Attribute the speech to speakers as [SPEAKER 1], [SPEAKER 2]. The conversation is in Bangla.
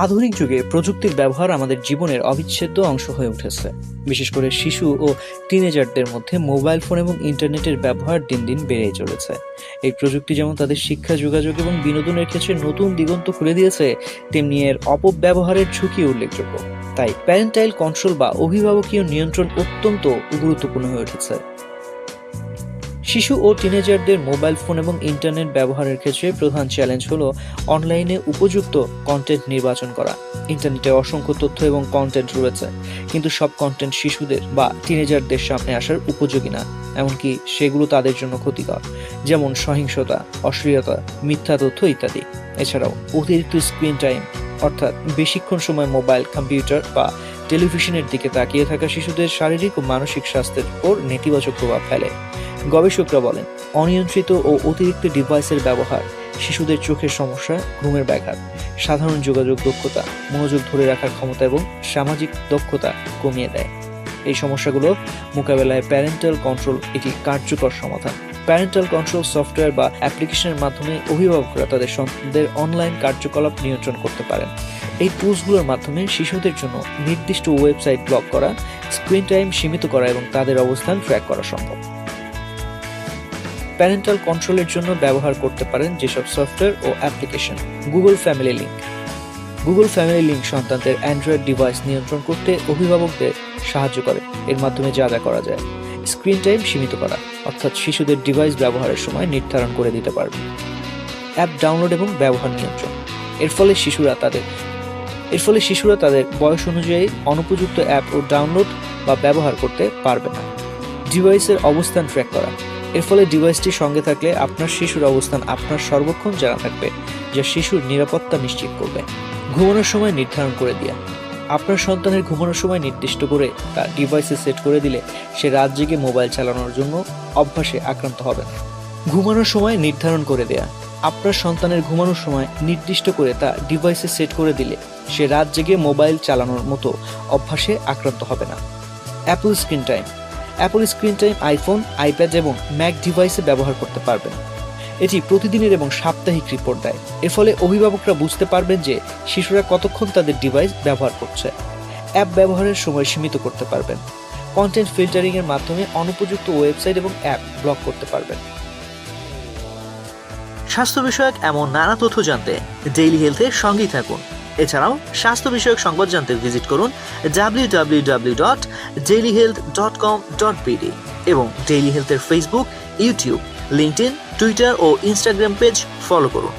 [SPEAKER 1] আধুনিক যুগে প্রযুক্তির ব্যবহার আমাদের জীবনের অবিচ্ছেদ্য অংশ হয়ে উঠেছে। বিশেষ করে শিশু ও টিনেজারদের মধ্যে মোবাইল ফোন এবং ইন্টারনেটের ব্যবহার দিন দিন বেড়েই চলেছে। এই প্রযুক্তি যেমন তাদের শিক্ষা, যোগাযোগ এবং বিনোদনের ক্ষেত্রে নতুন দিগন্ত খুলে দিয়েছে, তেমনি এর অপব্যবহারের ঝুঁকি উল্লেখযোগ্য। তাই প্যারেন্টাইল কন্ট্রোল বা অভিভাবকীয় নিয়ন্ত্রণ অত্যন্ত গুরুত্বপূর্ণ হয়ে উঠেছে। শিশু ও টিনেজারদের মোবাইল ফোন এবং ইন্টারনেট ব্যবহারের ক্ষেত্রে প্রধান চ্যালেঞ্জ হলো অনলাইনে উপযুক্ত কন্টেন্ট নির্বাচন করা। ইন্টারনেটে অসংখ্য তথ্য এবং কন্টেন্ট রয়েছে, কিন্তু সব কন্টেন্ট শিশুদের বা টিনেজারদের সামনে আসার উপযোগী না, এমনকি সেগুলো তাদের জন্য ক্ষতিকর, যেমন সহিংসতা, অশ্লীলতা, মিথ্যা তথ্য ইত্যাদি। এছাড়াও অতিরিক্ত স্ক্রিন টাইম, অর্থাৎ বেশিক্ষণ সময় মোবাইল, কম্পিউটার বা টেলিভিশনের দিকে তাকিয়ে থাকা শিশুদের শারীরিক ও মানসিক স্বাস্থ্যের উপর নেতিবাচক প্রভাব ফেলে। গবেষকরা বলেন, অনিয়ন্ত্রিত ও অতিরিক্ত ডিভাইসের ব্যবহার শিশুদের চোখের সমস্যা, ঘুমের ব্যাঘাত, সাধারণ যোগাযোগ দক্ষতা, মনোযোগ ধরে রাখার ক্ষমতা এবং সামাজিক দক্ষতা কমিয়ে দেয়। এই সমস্যাগুলো মোকাবেলায় প্যারেন্টাল কন্ট্রোল একটি কার্যকর সমাধান। প্যারেন্টাল কন্ট্রোল সফটওয়্যার বা অ্যাপ্লিকেশনের মাধ্যমে অভিভাবকরা তাদের সন্তানদের অনলাইন কার্যকলাপ নিয়ন্ত্রণ করতে পারেন। এই টুলসগুলোর মাধ্যমে শিশুদের জন্য নির্দিষ্ট ওয়েবসাইট ব্লক করা, স্ক্রিন টাইম সীমিত করা এবং তাদের অবস্থান ট্র্যাক করা সম্ভব। প্যারেন্টাল কন্ট্রোলের জন্য ব্যবহার করতে পারেন যেসব সফটওয়্যার ও application: Google family link. Google family link সন্তানদের অ্যান্ড্রয়েড ডিভাইস নিয়ন্ত্রণ করতে অভিভাবকদের সাহায্য করে। এর মাধ্যমে যা করা যায়: স্ক্রিন টাইম সীমিত করা, অর্থাৎ শিশুদের ডিভাইস ব্যবহারের সময় নির্ধারণ করে দিতে পারবে। অ্যাপ ডাউনলোড এবং ব্যবহার নিয়ন্ত্রণ। এর ফলে শিশুরা তাদের বয়স অনুযায়ী অনুপযুক্ত অ্যাপ ও ডাউনলোড বা ব্যবহার করতে পারবে না। ডিভাইসের অবস্থান ট্র্যাক করা। এর ফলে ডিভাইসটি সঙ্গে থাকলে আপনার শিশুর অবস্থান আপনার সর্বক্ষণ জানা থাকবে, যা শিশুর নিরাপত্তা নিশ্চিত করবে। ঘুমানোর সময় নির্ধারণ করে দেয়া। আপনার সন্তানের ঘুমানোর সময় নির্দিষ্ট করে তা ডিভাইসে সেট করে দিলে সে রাত জেগে মোবাইল চালানোর জন্য অভ্যাসে আক্রান্ত হবে না। ঘুমানোর সময় নির্ধারণ করে দেয়া। আপনার সন্তানের ঘুমানোর সময় নির্দিষ্ট করে তা ডিভাইসে সেট করে দিলে সে রাত জেগে মোবাইল চালানোর মতো অভ্যাসে আক্রান্ত হবে না। Apple screen time. Apple screen time iPhone, iPad এবং ম্যাক ডিভাইসে ব্যবহার করতে পারবেন। এটি প্রতিদিনের এবং সাপ্তাহিক রিপোর্ট দেয়। এর ফলে অভিভাবকরা বুঝতে পারবেন যে শিশুরা কতক্ষণ তাদের ডিভাইস ব্যবহার করছে। অ্যাপ ব্যবহারের সময় সীমিত করতে পারবেন। কন্টেন্ট ফিল্টারিং এর মাধ্যমে অনুপযুক্ত ওয়েবসাইট এবং অ্যাপ ব্লক করতে পারবেন। স্বাস্থ্য বিষয়ক এমন নানা তথ্য জানতে ডেইলি হেলথের সঙ্গেই থাকুন। এছাড়াও স্বাস্থ্য বিষয়ক সংবাদ জানতে ভিজিট করুন www.dailyhealth.com.bd এবং ডেইলি হেলথের ফেসবুক, ইউটিউব, লিঙ্কডইন, টুইটার ও ইনস্টাগ্রাম পেজ ফলো করুন।